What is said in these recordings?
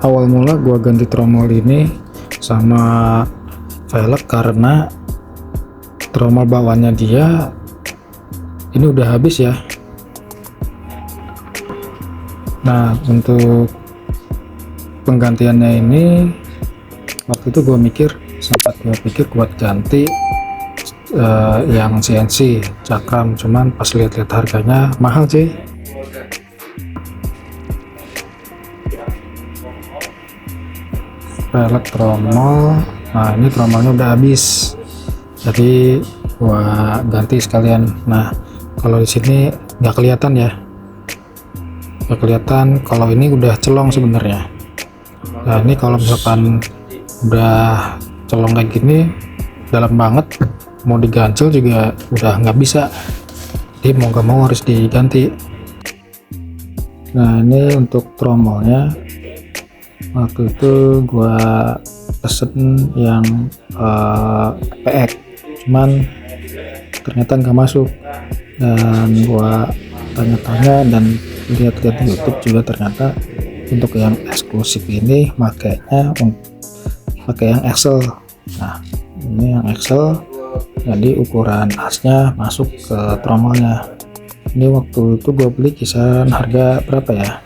awal mula gua ganti tromol ini sama velg karena tromol bawahnya dia ini udah habis ya. Nah, untuk penggantiannya ini waktu itu sempat gue pikir buat ganti yang CNC cakram, cuman pas lihat-lihat harganya mahal sih. Velg tromol, nah ini tromolnya udah habis, jadi gua ganti sekalian. Nah, kalau di sini nggak kelihatan ya, nggak kelihatan kalau ini udah celong sebenarnya. Nah, ini kalau misalkan udah celong kayak gini dalam banget, mau digancel juga udah nggak bisa, jadi mau nggak mau harus diganti. Nah, ini untuk tromolnya waktu itu gua pesen yang PX, cuman ternyata nggak masuk, dan gua tanya-tanya dan lihat-lihat di YouTube juga ternyata untuk yang eksklusif ini makanya pakai yang Excel. Nah, ini yang Excel, jadi ukuran asnya masuk ke tromolnya. Ini waktu itu gue beli kisaran harga berapa ya,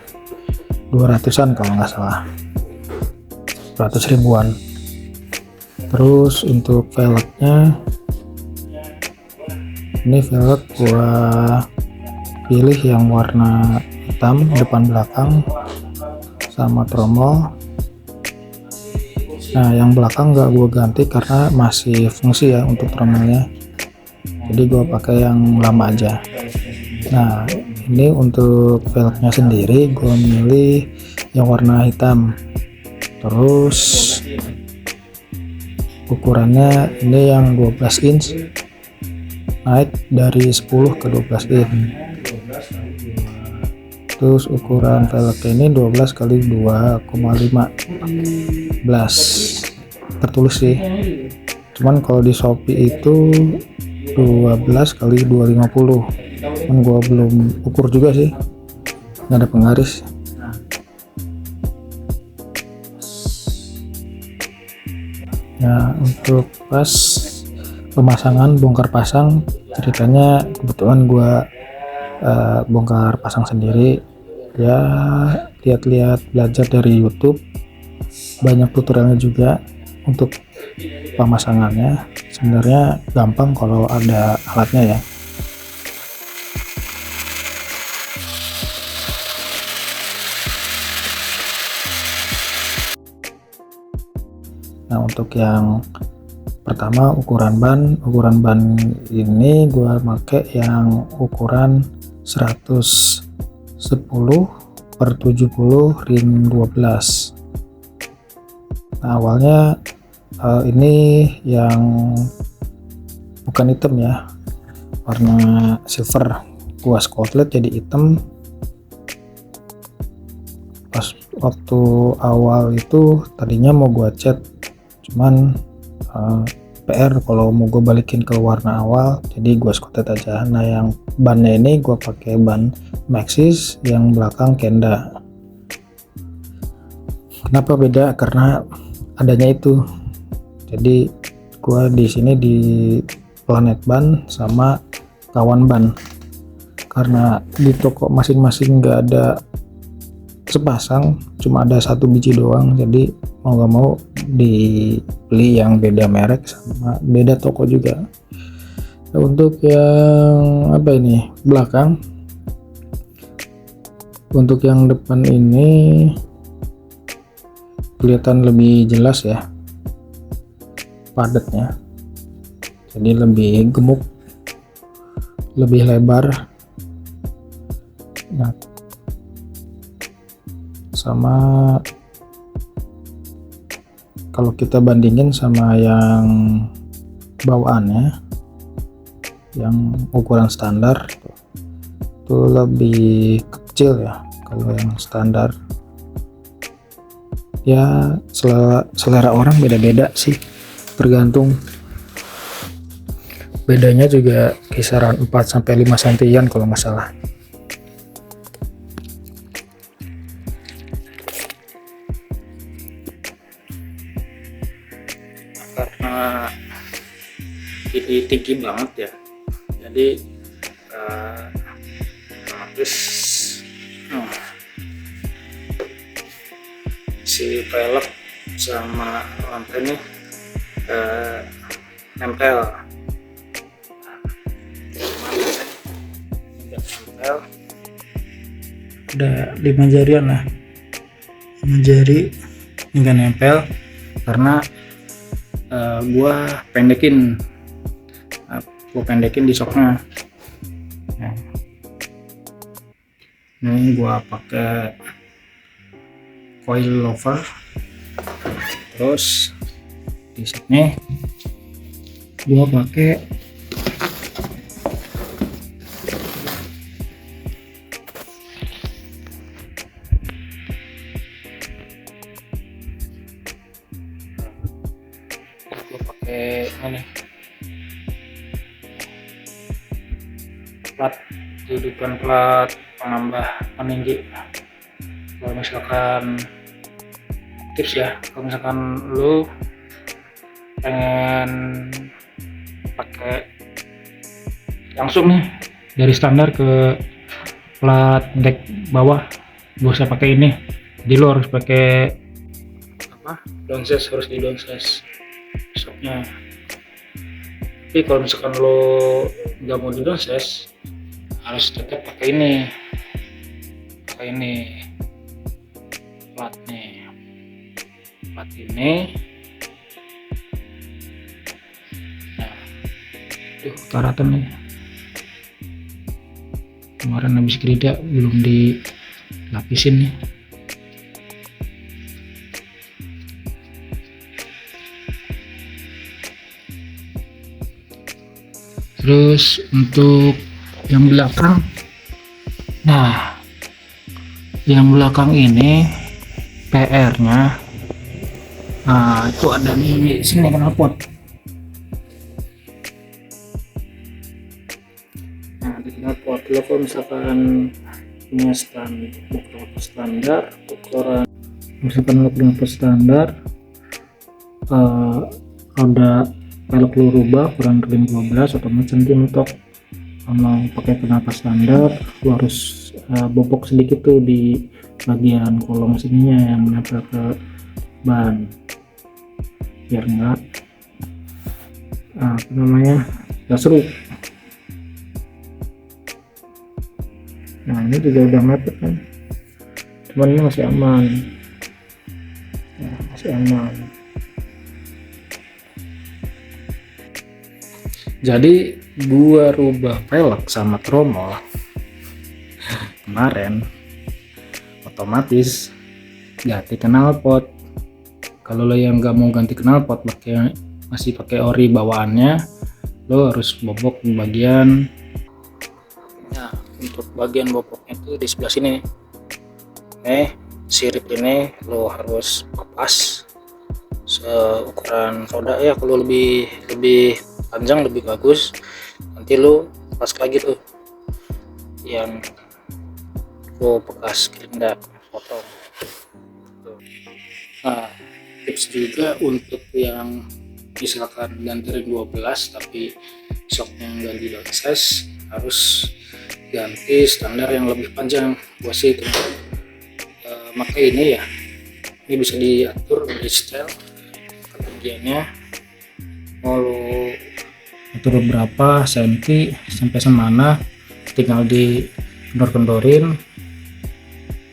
200-an kalau nggak salah, 100 ribuan. Terus untuk velgnya, ini velg gua pilih yang warna hitam depan belakang sama tromol. Nah, yang belakang nggak gua ganti karena masih fungsi ya untuk tromolnya, jadi gua pakai yang lama aja. Nah, ini untuk velgnya sendiri gua milih yang warna hitam. Terus ukurannya ini yang 12 inch, naik dari 10 ke 12 inch. Terus ukuran velg ini 12 kali 2,15 tertulis sih, cuman kalau di Shopee itu 12 kali 250, cuman gua belum ukur juga sih, nggak ada penggaris. Nah, untuk pas pemasangan bongkar pasang, ceritanya kebetulan gua bongkar pasang sendiri ya, lihat-lihat belajar dari YouTube, banyak tutorialnya juga. Untuk pemasangannya sebenarnya gampang kalau ada alatnya ya. Nah, untuk yang pertama ukuran ban ini gua pakai yang ukuran 110/70 ring 12. Nah, awalnya ini yang bukan hitam ya, warna silver, gua skotlet jadi hitam. Pas waktu awal itu tadinya mau gua cat, cuman PR kalau mau gue balikin ke warna awal, jadi gue skotlet aja. Nah, yang bannya ini gue pakai ban Maxxis, yang belakang Kenda. Kenapa beda? Karena adanya itu, jadi gue di sini di Planet Ban sama Kawan Ban, karena di toko masing-masing nggak ada sepasang, cuma ada satu biji doang, jadi mau gak mau dibeli yang beda merek sama beda toko juga. Nah, untuk yang apa ini belakang, untuk yang depan ini kelihatan lebih jelas ya padatnya, jadi lebih gemuk, lebih lebar. Nah, sama kalau kita bandingin sama yang bawaannya, yang ukuran standar itu lebih kecil ya. Kalau yang standar ya, selera orang beda-beda sih, tergantung. Bedanya juga kisaran 4-5 sentian kalau nggak salah. tinggi banget ya, jadi otomatis si pelek sama lantai ini nempel. Udah 5 jarian lah, 5 jari hingga nempel karena gua pendekin di soknya. Nah, ini gua pakai coil lover, terus di sini gua pakai ini plat, dudukan plat penambah peninggi. Kalau misalkan tips ya, kalau misalkan lu pengen pakai langsung nih dari standar ke plat deck bawah, gak usah pakai ini. Jadi lu harus pakai apa, downsize, harus di downsize shocknya. Tapi kalau misalkan lo nggak mau di downsize, harus tetap pakai ini plat ini. Nah, tuh karatan nih, kemarin habis gerida belum dilapisin nih. Terus untuk yang belakang, nah yang belakang ini PR-nya, itu ada di sini knalpot. Nah di knalpot, lo kalau misalkan punya standar ukuran, misalkan lo knalpot standar, roda pelek lu rubah ukuran ring 12, otomatis nanti untuk mau pakai knalpot standar lu harus bobok sedikit tuh di bagian kolong sininya yang menempel ke ban, biar enggak nggak seru. Nah ini juga udah mepet kan, cuman ini masih aman. Jadi gua rubah pelek sama tromol kemarin, otomatis ganti knalpot. Kalau lo yang nggak mau ganti knalpot, masih pakai ori bawaannya, lo harus bobok di bagian. Nah untuk bagian boboknya itu di sebelah sini nih. Sirip ini lo harus papas seukuran roda ya. Kalau lebih panjang lebih bagus, nanti lo pas lagi tuh yang lo bekas gerinda potong. Nah tips juga untuk yang misalkan ganti ring 12 tapi shocknya nggak di downsize, harus ganti standar yang lebih panjang. Gua sih pakai ini ya, ini bisa diatur di style ketinggiannya, mau lo atur berapa senti sampai semana, tinggal di kendor-kendorin,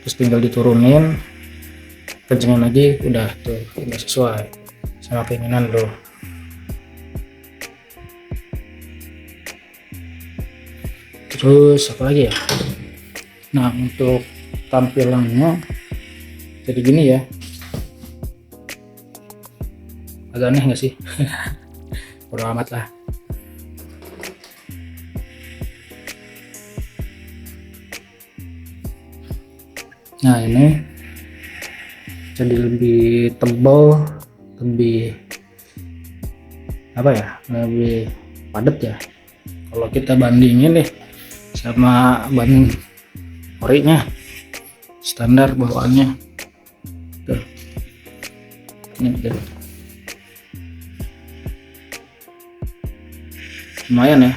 terus tinggal diturunin, kencengin lagi, udah tuh udah sesuai sama keinginan lo. Terus apa lagi ya, nah untuk tampilannya jadi gini ya, agak aneh nggak sih? Bodo amat lah. Nah ini jadi lebih tebal, lebih apa ya, lebih padat ya. Kalau kita bandingin nih sama ban orinya standar bawaannya tuh, ini tuh. lumayan ya.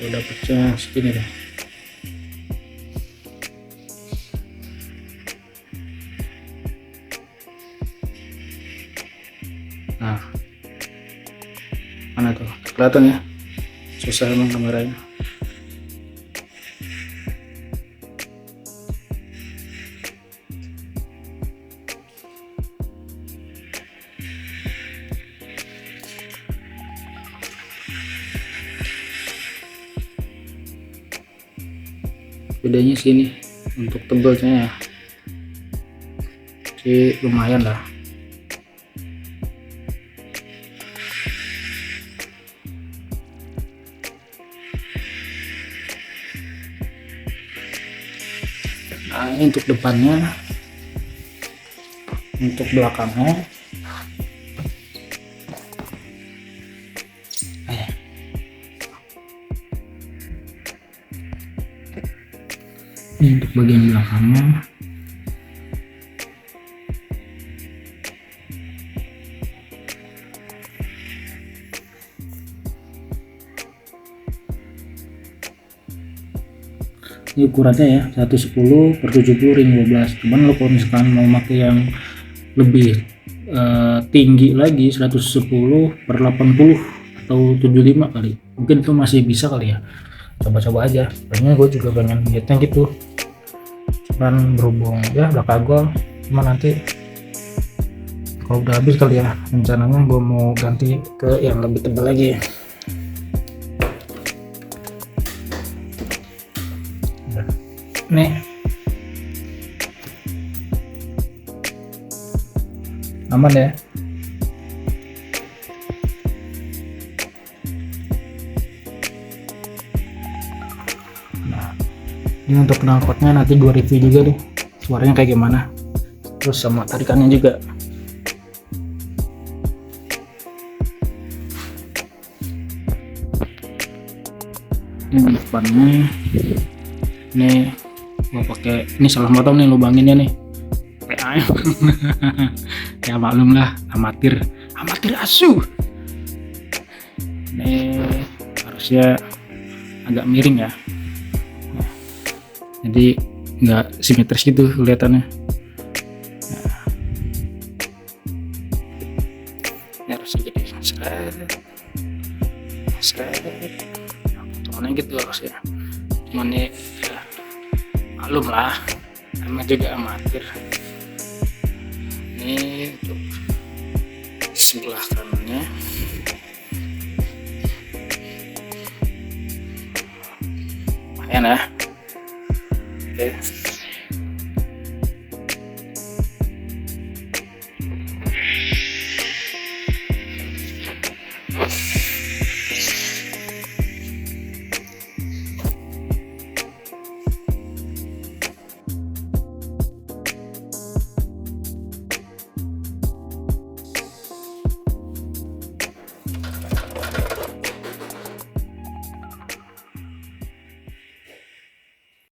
Udah pecah segini deh. Nah, mana tuh? Kelihatan ya? Susah emang kameranya. Bedanya sini untuk tebelnya ya, sih lumayan lah. Nah, ini untuk depannya, untuk belakangnya. Ini untuk bagian belakangnya. Ini ukurannya ya 110 per 70 ring 12. Cuman lo kalau misalkan mau pakai yang lebih tinggi lagi 110 per 80 atau 75 kali, mungkin itu masih bisa kali ya. Coba-coba aja, soalnya gue juga pengen lihatnya gitu. Cuman berhubung ya udah kagol, cuma nanti kalau udah habis kali ya, rencananya gue mau ganti ke yang lebih tebal lagi. Nih aman ya. Nah, ini untuk knalpotnya nanti gue review juga deh suaranya kayak gimana, terus sama tarikannya juga. Ini depannya, nih gua pakai ini salah motong nih lubanginnya nih, PA. Ya maklum lah, amatir asu. Ini harusnya agak miring ya, jadi nggak simetris gitu kelihatannya. Nah, ini harus jadi seret potongannya gitu harusnya. Cuman nih ya, maklum lah, emang juga amatir. Ini untuk sebelah kanannya. Lumayan ya. Oke.